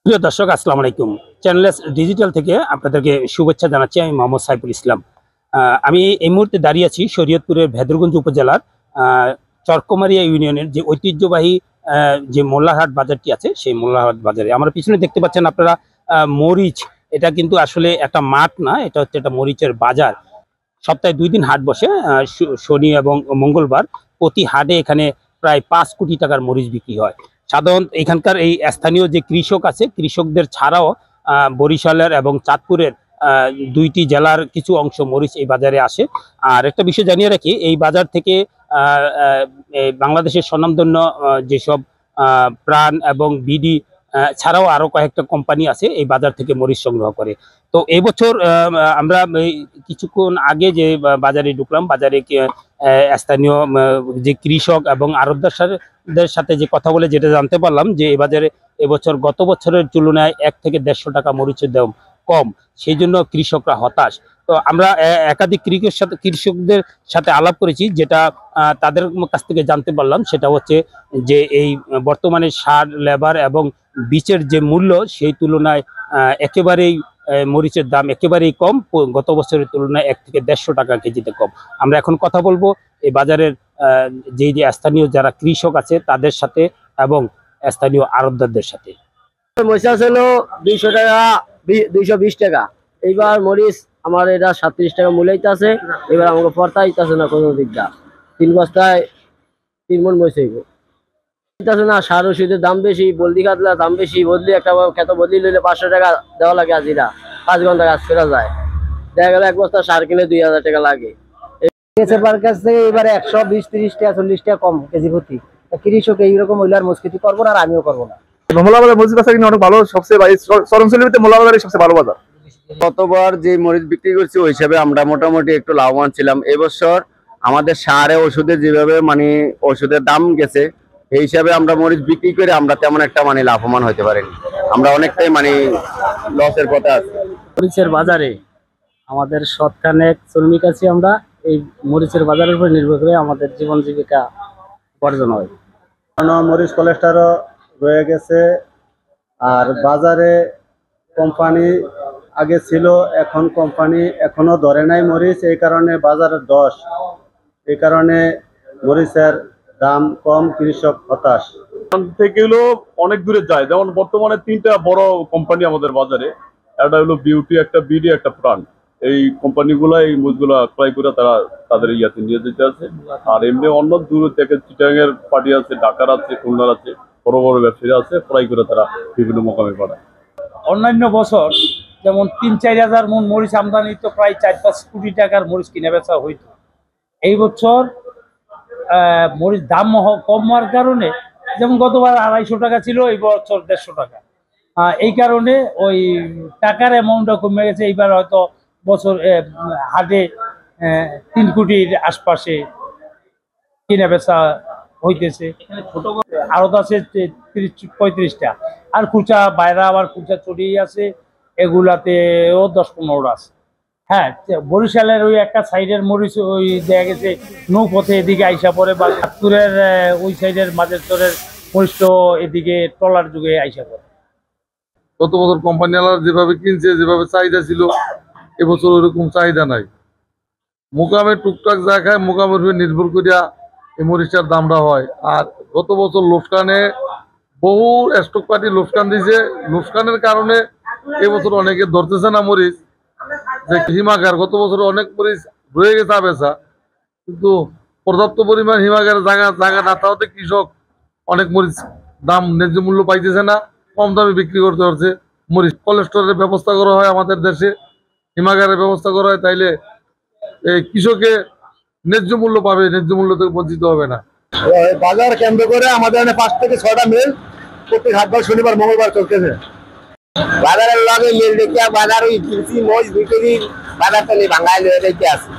প্রিয় দর্শক, আসসালামু আলাইকুম। চ্যানেলস ডিজিটাল থেকে আপনাদেরকে শুভেচ্ছা জানাচ্ছি। আমি মোহাম্মদ সাইফুল ইসলাম। আমি এই মুহূর্তে দাঁড়িয়ে আছি শরীয়তপুরের ভেদরগঞ্জ উপজেলার চরকমারিয়া ইউনিয়নের যে ঐতিহ্যবাহী যে মোল্লারহাট বাজারটি আছে, সেই মোল্লারহাট বাজারে আমার পিছনে দেখতে পাচ্ছেন আপনারা মরিচ। এটা কিন্তু আসলে একটা মাঠ না, এটা হচ্ছে একটা মরিচের বাজার। সপ্তাহে 2 দিন হাট বসে, শনি এবং মঙ্গলবার। প্রতি হাটে এখানে প্রায় 5 কোটি টাকার মরিচ বিক্রি হয়। সাধারণত এখানকার এই স্থানীয় যে কৃষক আছে, কৃষকদের ছাড়াও বরিশালের এবং চাঁদপুরের দুইটি জেলার কিছু অংশ মরিচ এই বাজারে আসে। আর একটা বিষয় জানিয়ে রাখি, এই বাজার থেকে বাংলাদেশের স্বনামধন্য যেসব প্রাণ এবং বিডি ছাড়াও আরো কয়েকটা কোম্পানি আছে এই বাজার থেকে মরিচ সংগ্রহ করে। তো এবছর আমরা কিছুক্ষণ আগে যে বাজারে ঢুকলাম, বাজারে স্থানীয় যে কৃষক এবং আড়তদারদের সাথে যে কথা বলে যেটা জানতে পারলাম যে এই বাজারে এবছর গত বছরের তুলনায় 1 থেকে 150 টাকা মরিচের দাম কম, সেই জন্য কৃষকরা হতাশ। তো আমরা একাধিক কৃষকদের সাথে আলাপ করেছি, যেটা তাদের কাছ থেকে জানতে পারলাম সেটা হচ্ছে যে এই বর্তমানে সার, লেবার এবং বীজের যে মূল্য, সেই তুলনায় একেবারেই মরিচের দাম একেবারেই কম, গত বছরের তুলনায় 1 থেকে 150 টাকা কেজিতে কম। আমরা এখন কথা বলবো এই বাজারের যে স্থানীয় যারা কৃষক আছে তাদের সাথে এবং স্থানীয় আড়তদারদের সাথে। মরিচ ছিল 200 টাকা, 220 টাকা। এইবার মরিচ আমার এটা 37 টাকা মূল্যাইতে আছে। এবার আমাকে পড়তাইতেছে না কোনো দিকটা। 3 বস্তায় 3 মণ মরিচ হইব না। সার ওষুধের দাম বেশি, বলদি কাতলা দাম বেশি। বদলি একটা খেত বদলি লইলে 500 টাকা দেওয়া লাগে হাজিরা। 5 ঘন্টা কাজ করা যায়। দেখা গেল 1 বস্তা সার কিনে 2000 টাকা লাগে। এবারে 120-30 টাকা 40 টাকা কম কেজি প্রতি। কৃষক এইরকম হইলে আর মুশকিল করবো না, আর আমিও করবো না। মোল্লাবাজার মরিচ বাজার কিন্তু অনেক ভালো, সবচেয়ে চরমশালীতে মোল্লাবাজারের সবচেয়ে ভালো বাজার। গতবার যে মরিচ বিক্রি করছি ওই হিসাবে আমরা মোটামুটি একটু লাভবান ছিলাম। এবছর আমাদের সারে ওষুধের যেভাবে ওষুধের দাম গেছে, এই হিসাবে আমরা মরিচ বিক্রি করে আমরা তেমন একটা লাভবান হতে পারিনি। আমরা অনেকটাই লসের পথে আছি। মরিচের বাজারে আমাদের শতখানেক শ্রমিক আছি। আমরা এই মরিচের বাজারের উপর নির্ভর করে আমাদের জীবন জীবিকা উপার্জন হয়। মরিচ কোলেস্টারও রয়ে গেছে। আর বাজারে কোম্পানি আগে ছিল, এখন কোম্পানি এখনো ধরে নাই মরিচ, এই কারণে বাজারের দশ, এই কারণে মরিচের দাম কম, কৃষক হতাশ। থেকেগুলো অনেক দূরে যায়। যেমন বর্তমানে 3টা বড় কোম্পানি আমাদের বাজারে, একটা হলো বিউটি, একটা বিডি, একটা প্রাণ। এই কোম্পানিগুলো এই মরিচগুলো ক্রয় করে তারা তাদের ইয়াতে নিয়ে যেতে আছে। আর এমনি অন্য দূর থেকে চিটাগাংয়ের পার্টি আছে, ঢাকার আছে, খুলনার আছে, বড় বড় ব্যবসায়ী আছে, ক্রয় করে তারা বিভিন্ন মোকামে পাঠায়। অন্যান্য বছর যেমন 3-4 হাজার মণ মরিচ আমদানি, তো প্রায় 4-5 কোটি টাকার মরিচ কিনে বেচা হইত। এই বছর মরিচ দাম কম হওয়ার কারণে, যেমন গতবার 250 টাকা ছিল, এই বছর 150 টাকা। এই কারণে ওই টাকার অ্যামাউন্টটা কমে গেছে। এইবার হয়তো বছর হাটে 3 কোটির আশপাশে কিনে বেচা হইতেছে। আড়ত আছে 30-35টা, আর খুচা বাইরা আবার খুচা চড়িয়ে আছে, এগুলাতেও 10-15টা আছে। হ্যাঁ, বরিশালের ওই একটা সাইডের মরিচ ওই দেখা গেছে নৌপথে এদিকে আইসা পড়ে, বা চাঁদপুরের ওই সাইডের মাঝের চরের মরিচ এদিকে ট্রলার যুগে আইসা পড়ে। গত বছর কোম্পানিওয়ালা যেভাবে কিনছে, যেভাবে চাহিদা ছিল, এবছর ওইরকম চাহিদা নাই। মোকামে টুকটাক যা খায় মোকামের উপর নির্ভর করিয়া এই মরিচটার দামটা হয়। আর গত বছর লোকসানে বহু স্টক পার্টি লোকসান দিয়েছে। লোকসানের কারণে এবছর অনেকে ধরতেছে না মরিচ, যে হিমাগার গত বছর অনেক মরিচ রয়ে গেছে বেচা, কিন্তু পর্যাপ্ত পরিমাণ হিমাগারের জায়গা না থাকতে কৃষক অনেক মরিচ দাম ন্যায্য মূল্য পাইতেছে না, কম দামে বিক্রি করতে হচ্ছে। মরিচ কোলেস্টোরের ব্যবস্থা করা হয় আমাদের দেশে, হিমাগারের ব্যবস্থা করা হয়, তাইলে এই কৃষকে ন্যায্য মূল্য পাবে, ন্যায্য মূল্য থেকে বঞ্চিত হবে না। বাজার কেন্দ্র করে আমাদের 5 থেকে 6টা মিল প্রতি হাটবার শনিবার মঙ্গলবার চলতেছে। বাজারের লগে মিল দেখিয়া বাজার ওই কিনছি মরিচ বিক্রি, বাজার তলি ভাঙায় লয়ে দেখতে আছে।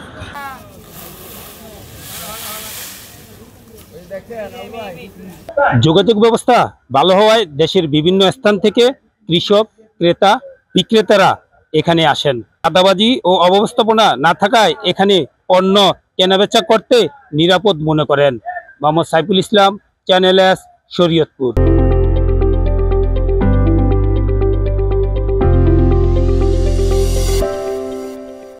যোগাযোগ ব্যবস্থা ভালো হওয়ায় দেশের বিভিন্ন স্থান থেকে কৃষক, ক্রেতা, বিক্রেতারা এখানে আসেন। চাঁদাবাজি ও অব্যবস্থাপনা না থাকায় এখানে পণ্য কেনাবেচা করতে নিরাপদ মনে করেন। Mohammad Saiful Islam, channel S, Shariatpur.